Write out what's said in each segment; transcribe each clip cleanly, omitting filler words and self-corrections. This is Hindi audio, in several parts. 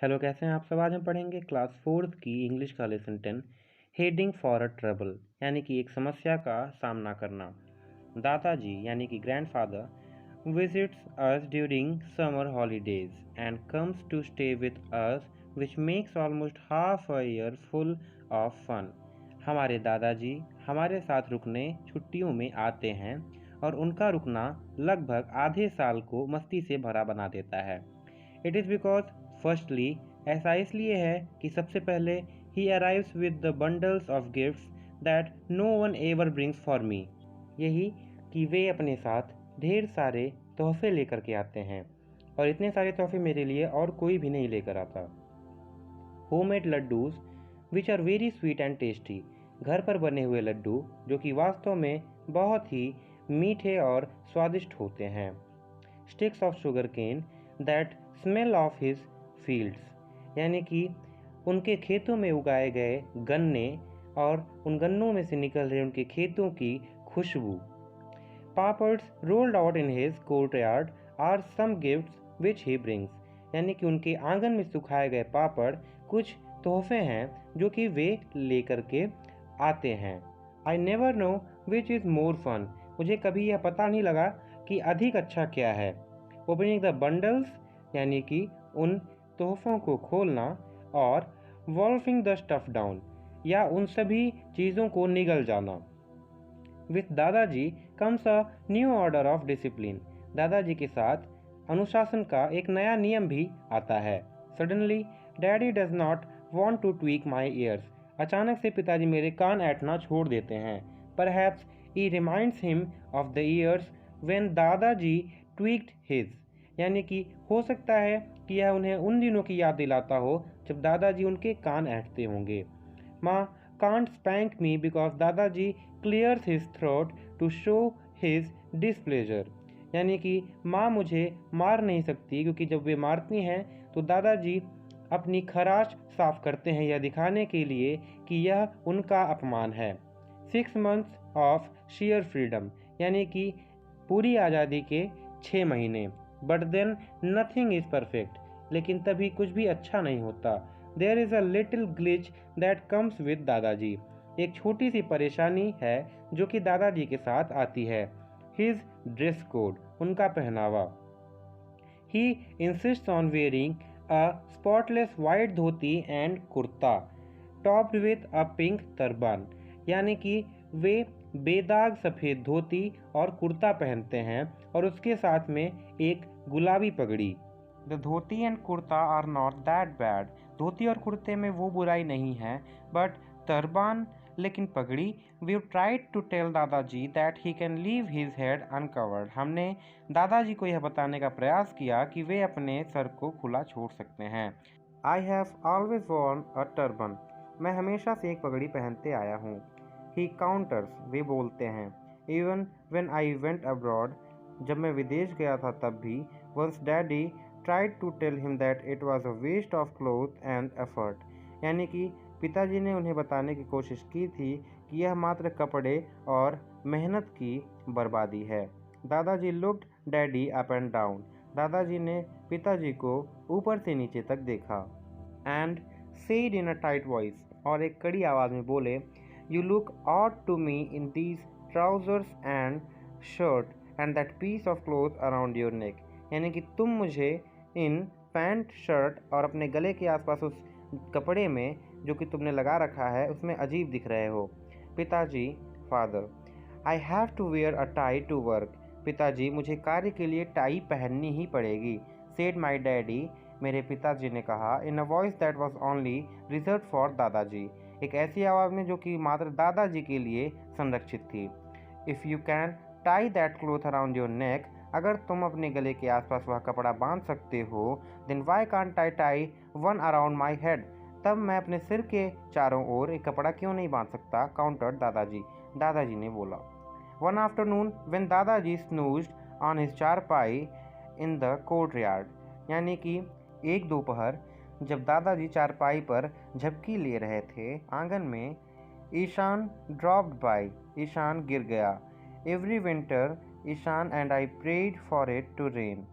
हेलो, कैसे हैं आप सब। आज हम पढ़ेंगे क्लास फोर्थ की इंग्लिश का lesson 10 heading for a trouble, यानी कि एक समस्या का सामना करना। दादाजी यानी कि grandfather visits us during summer holidays and comes to stay with us which makes almost half a year full of fun. हमारे दादाजी हमारे साथ रुकने छुट्टियों में आते हैं और उनका रुकना लगभग आधे साल को मस्ती से भरा बना देता है। इट इज़ बिकॉज फर्स्टली, ऐसा इसलिए है कि सबसे पहले ही arrives with the bundles of gifts that no one ever brings for me. यही कि वे अपने साथ ढेर सारे तोहफे लेकर के आते हैं और इतने सारे तोहफे मेरे लिए और कोई भी नहीं लेकर आता। Homemade laddoos which are very sweet and tasty, घर पर बने हुए लड्डू जो कि वास्तव में बहुत ही मीठे और स्वादिष्ट होते हैं। Sticks of sugar cane that smell of his fields, यानी कि उनके खेतों में उगाए गए गन्ने और उन गन्नों में से निकल रहे उनके खेतों की खुशबू। Papads rolled out in his courtyard are some gifts which he brings, यानी कि उनके आंगन में सुखाए गए पापड़ कुछ तोहफे हैं जो कि वे लेकर के आते हैं। I never know which is more fun, मुझे कभी यह पता नहीं लगा कि अधिक अच्छा क्या है। ओपनिंग द बंडल्स, यानी कि उन तोहफों को खोलना, और वॉल्फिंग द स्टफ डाउन, या उन सभी चीज़ों को निगल जाना। विथ दादाजी comes a new order of discipline, दादाजी के साथ अनुशासन का एक नया नियम भी आता है। Suddenly daddy does not want to tweak my ears, अचानक से पिताजी मेरे कान ऐंठना छोड़ देते हैं। Perhaps he reminds him of the years when Dadaji tweaked his, यानी कि हो सकता है कि यह उन्हें उन दिनों की याद दिलाता हो जब दादाजी उनके कान ऐंठते होंगे। माँ can't spank me because Dadaji clears his throat to show his displeasure, यानी कि माँ मुझे मार नहीं सकती क्योंकि जब वे मारती हैं तो दादाजी अपनी खराश साफ करते हैं यह दिखाने के लिए कि यह उनका अपमान है। 6 months ऑफ शेयर फ्रीडम, यानी कि पूरी आज़ादी के 6 महीने। But then nothing is perfect, लेकिन तभी कुछ भी अच्छा नहीं होता। There is a little glitch that comes with Dadaji, एक छोटी सी परेशानी है जो कि दादाजी के साथ आती है। हिज ड्रेस कोड, उनका पहनावा। He insists on wearing a spotless white dhoti and kurta topped with a pink turban, यानी कि वे बेदाग सफ़ेद धोती और कुर्ता पहनते हैं और उसके साथ में एक गुलाबी पगड़ी। The dhoti and kurta are not that bad, dhoti और कुर्ते में वो बुराई नहीं है, बट तरबान, लेकिन पगड़ी। वी ट्राइड टू टेल दादाजी that he can leave his head uncovered, हमने दादाजी को यह बताने का प्रयास किया कि वे अपने सर को खुला छोड़ सकते हैं। I have always worn a turban, मैं हमेशा से एक पगड़ी पहनते आया हूँ। ही काउंटर्स, वे बोलते हैं। Even when I went abroad, जब मैं विदेश गया था तब भी। Once daddy tried to tell him that it was a waste of cloth and effort, यानी कि पिताजी ने उन्हें बताने की कोशिश की थी कि यह मात्र कपड़े और मेहनत की बर्बादी है। Dadaji looked daddy up and down, दादाजी ने पिताजी को ऊपर से नीचे तक देखा। And said in a tight voice, और एक कड़ी आवाज़ में बोले, you look odd to me in these trousers and shirt and that piece of cloth around your neck, यानी कि तुम मुझे इन पैंट शर्ट और अपने गले के आसपास उस कपड़े में जो कि तुमने लगा रखा है उसमें अजीब दिख रहे हो। पिताजी, father, I have to wear a tie to work, पिताजी मुझे कार्य के लिए टाई पहननी ही पड़ेगी। सेड माई डैडी, मेरे पिताजी ने कहा, in a voice that was only reserved for Dadaji, एक ऐसी आवाज़ में जो कि मात्र दादाजी के लिए संरक्षित थी। If you can tie that cloth around your नेक, अगर तुम अपने गले के आसपास वह कपड़ा बांध सकते हो, then why can't I tie one around my head, तब मैं अपने सिर के चारों ओर एक कपड़ा क्यों नहीं बांध सकता, काउंटर्ड दादाजी, दादाजी ने बोला। वन आफ्टरनून व्हेन दादाजी स्नूज्ड ऑन हिज चारपाई इन द कोर्टयार्ड, यानी कि एक दोपहर जब दादाजी चारपाई पर झपकी ले रहे थे आंगन में, ईशान ड्रॉप्ड बाय, ईशान गिर गया। Every winter Ishaan and I prayed for it to rain,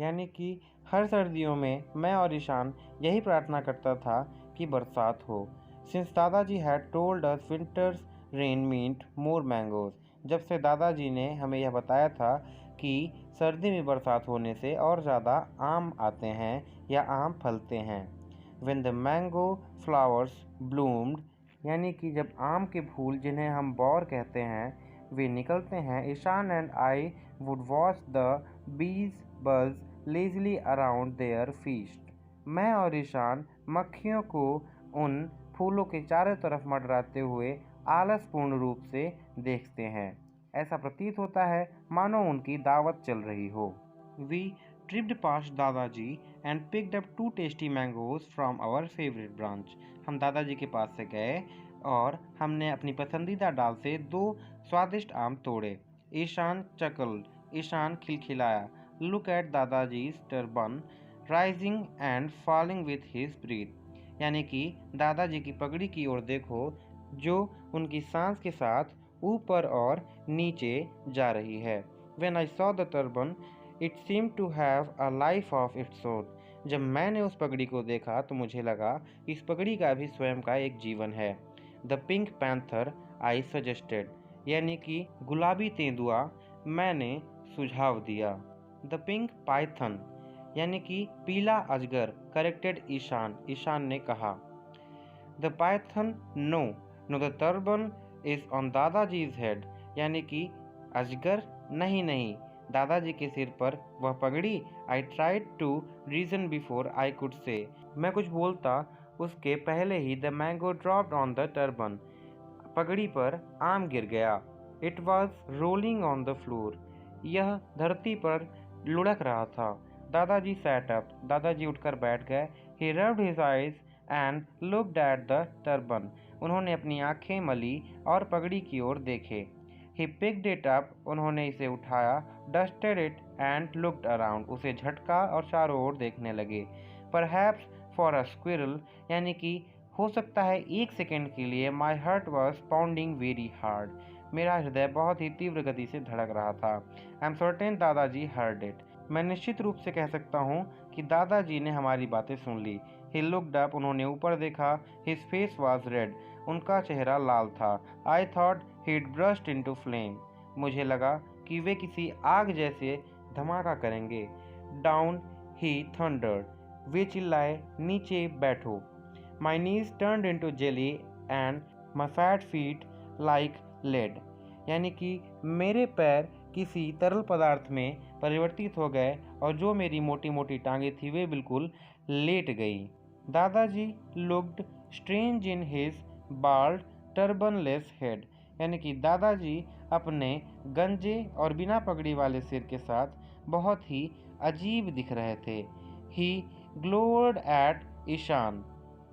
यानी कि हर सर्दियों में मैं और ईशान यही प्रार्थना करता था कि बरसात हो। Since Dadaji had told us winters rain meant more mangoes, जब से दादाजी ने हमें यह बताया था कि सर्दी में बरसात होने से और ज़्यादा आम आते हैं या आम फलते हैं। When the mango flowers bloomed, यानी कि जब आम के फूल जिन्हें हम बौर कहते हैं वे निकलते हैं, Ishaan and I would watch the bees buzz Leslie around there feast. मैं और ईशान मक्खियों को उन फूलों के चारों तरफ मंडराते हुए आलसपूर्ण रूप से देखते हैं। ऐसा प्रतीत होता है मानो उनकी दावत चल रही हो। We tripped past दादाजी and picked up 2 tasty mangoes from our favorite branch. हम दादाजी के पास से गए और हमने अपनी पसंदीदा डाल से 2 स्वादिष्ट आम तोड़े। Ishan चकल्ड, Ishan खिलखिलाया। Look at दादाजी's turban rising and falling with his breath, यानी कि दादाजी की पगड़ी की ओर देखो जो उनकी सांस के साथ ऊपर और नीचे जा रही है। When I saw the turban, it seemed to have a life of its own. जब मैंने उस पगड़ी को देखा तो मुझे लगा इस पगड़ी का भी स्वयं का एक जीवन है। The pink panther I suggested, यानी कि गुलाबी तेंदुआ मैंने सुझाव दिया। The pink python, यानी कि पीला अजगर, करेक्टेड ईशान, ईशान ने कहा। The python no, no the turban is on दादाजी's head, यानी कि अजगर नहीं नहीं, दादाजी के सिर पर वह पगड़ी। I tried to reason before I could say, मैं कुछ बोलता उसके पहले ही the mango dropped on the turban, पगड़ी पर आम गिर गया। It was rolling on the floor, यह धरती पर लुढ़क रहा था। दादाजी sat up, दादाजी उठकर बैठ गए। He rubbed his eyes and looked at the turban, उन्होंने अपनी आंखें मली और पगड़ी की ओर देखे। He picked it up, उन्होंने इसे उठाया। Dusted it and looked around, उसे झटका और चारों ओर देखने लगे। Perhaps for a squirrel, यानी कि हो सकता है एक सेकंड के लिए। My heart was pounding very hard, मेरा हृदय बहुत ही तीव्र गति से धड़क रहा था। I'm certain दादाजी heard it, मैं निश्चित रूप से कह सकता हूँ कि दादाजी ने हमारी बातें सुन ली। He looked up, उन्होंने ऊपर देखा। His face was red, उनका चेहरा लाल था। I thought he'd burst into flame, मुझे लगा कि वे किसी आग जैसे धमाका करेंगे। Down he thundered, वे चिल्लाए नीचे बैठो। My knees turned into jelly and my fat feet like lead, यानी कि मेरे पैर किसी तरल पदार्थ में परिवर्तित हो गए और जो मेरी मोटी मोटी टांगें थी वे बिल्कुल लेट गई। Dadaji looked strange in his bald turbanless head, यानी कि दादाजी अपने गंजे और बिना पगड़ी वाले सिर के साथ बहुत ही अजीब दिख रहे थे। ही ग्लोवर्ड एट ईशान,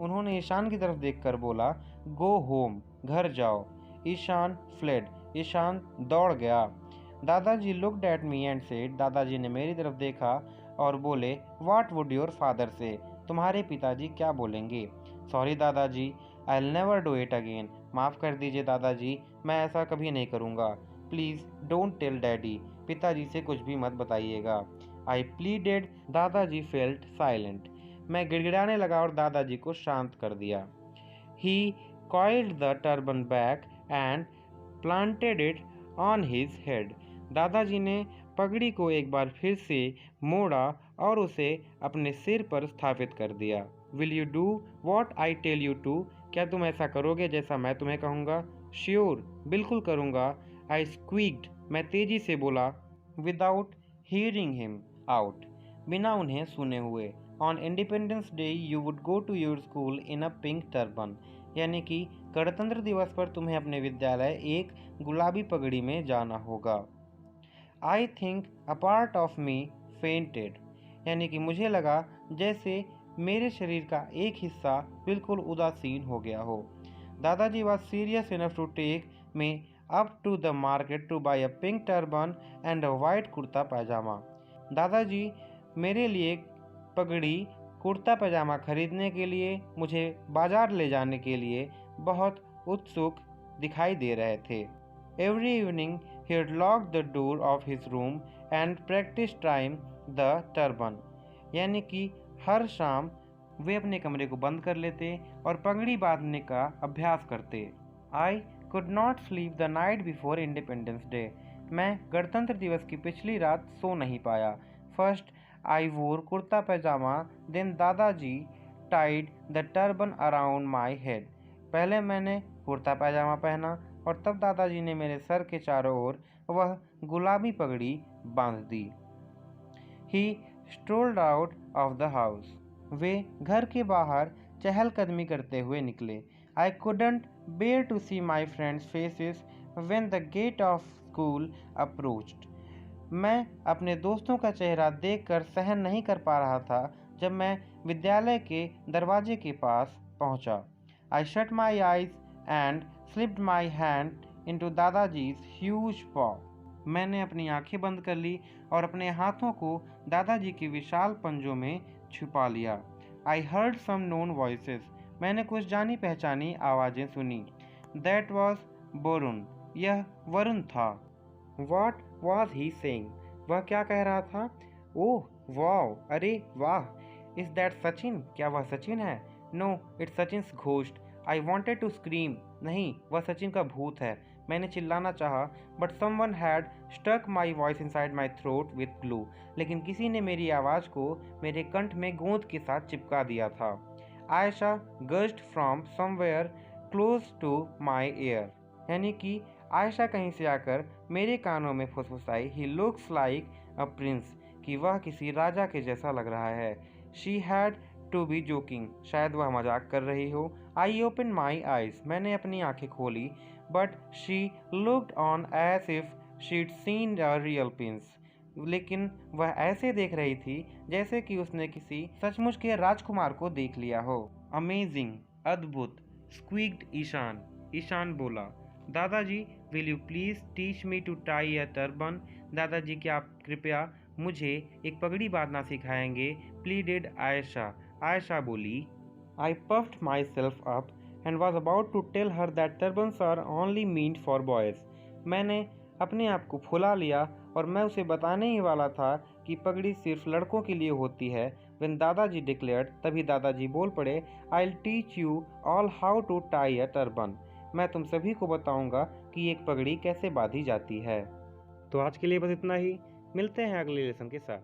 उन्होंने ईशान की तरफ देखकर बोला, गो होम, घर जाओ। ईशान फ्लेड, ईशान दौड़ गया। दादाजी looked at me and said, दादाजी ने मेरी तरफ देखा और बोले, व्हाट वुड योर फादर से, तुम्हारे पिताजी क्या बोलेंगे। सॉरी दादाजी, I will never do it again, माफ़ कर दीजिए दादाजी, मैं ऐसा कभी नहीं करूँगा। प्लीज़ डोंट टेल डैडी, पिताजी से कुछ भी मत बताइएगा। I pleaded, Dadaji felt silent, मैं गिड़गिड़ाने लगा और दादाजी को शांत कर दिया। He coiled the turban back and planted it on his head, दादाजी ने पगड़ी को एक बार फिर से मोड़ा और उसे अपने सिर पर स्थापित कर दिया। Will you do what I tell you to, क्या तुम ऐसा करोगे जैसा मैं तुम्हें कहूँगा। श्योर, बिल्कुल करूँगा। आई स्क्वीक्ड, मैं तेजी से बोला। विदाउट हियरिंग हिम आउट, बिना उन्हें सुने हुए। On Independence Day you would go to your school in a pink turban, यानी कि गणतंत्र दिवस पर तुम्हें अपने विद्यालय एक गुलाबी पगड़ी में जाना होगा। I think a part of me fainted, यानी कि मुझे लगा जैसे मेरे शरीर का एक हिस्सा बिल्कुल उदासीन हो गया हो। Dadaji was serious enough to take me up to the market to buy a pink turban and a white kurta pyjama, दादाजी मेरे लिए पगड़ी कुर्ता पैजामा खरीदने के लिए मुझे बाजार ले जाने के लिए बहुत उत्सुक दिखाई दे रहे थे। Every evening he had locked the door of his room and practice time the turban, यानी कि हर शाम वे अपने कमरे को बंद कर लेते और पगड़ी बांधने का अभ्यास करते। I could not sleep the night before independence day, मैं गणतंत्र दिवस की पिछली रात सो नहीं पाया। फर्स्ट आई वोर कुर्ता पैजामा, देन दादाजी tied the turban around my head, पहले मैंने कुर्ता पैजामा पहना और तब दादाजी ने मेरे सर के चारों ओर वह गुलाबी पगड़ी बांध दी। He strolled out of the house, वे घर के बाहर चहलकदमी करते हुए निकले। I couldn't bear to see my friends faces when the gate of school approached, मैं अपने दोस्तों का चेहरा देखकर सहन नहीं कर पा रहा था जब मैं विद्यालय के दरवाजे के पास पहुंचा। I shut my eyes and slipped my hand into Dadaji's huge paw, मैंने अपनी आंखें बंद कर ली और अपने हाथों को दादाजी के विशाल पंजों में छुपा लिया। I heard some known voices, मैंने कुछ जानी पहचानी आवाज़ें सुनी। दैट वॉज बोरुन, यह वरुण था। What was he saying? वह क्या कह रहा था? ओह वाओ, अरे वाह। Is that Sachin? क्या वह सचिन है? No, it's Sachin's ghost. I wanted to scream, नहीं, वह सचिन का भूत है। मैंने चिल्लाना चाहा, but someone had stuck my voice inside my throat with glue, लेकिन किसी ने मेरी आवाज़ को मेरे कंठ में गोंद के साथ चिपका दिया था। Ayesha gushed from somewhere close to my ear, यानी कि आयशा कहीं से आकर मेरे कानों में फुसफुसाई। He looks like a prince, कि वह किसी राजा के जैसा लग रहा है। She had to be joking, शायद वह मजाक कर रही हो। आई ओपन माई आइज, मैंने अपनी आंखें खोली, but she looked on as if she'd seen a real prince, लेकिन वह ऐसे देख रही थी जैसे कि उसने किसी सचमुच के राजकुमार को देख लिया हो। अमेजिंग, अद्भुत। स्क्वीक्ड ईशान, ईशान बोला। Dadaji will you please teach me to tie a turban, दादाजी क्या आप कृपया मुझे एक पगड़ी बांधना सिखाएंगे? प्लीडेड आयशा, आयशा बोली। I puffed myself up and was about to tell her that turbans are only meant for boys, मैंने अपने आप को फुला लिया और मैं उसे बताने ही वाला था कि पगड़ी सिर्फ लड़कों के लिए होती है। व्हेन दादाजी डिक्लेयर्ड, तभी दादाजी बोल पड़े, I will teach you all how to tie a turban, मैं तुम सभी को बताऊंगा कि एक पगड़ी कैसे बांधी जाती है। तो आज के लिए बस इतना ही, मिलते हैं अगले लेसन के साथ।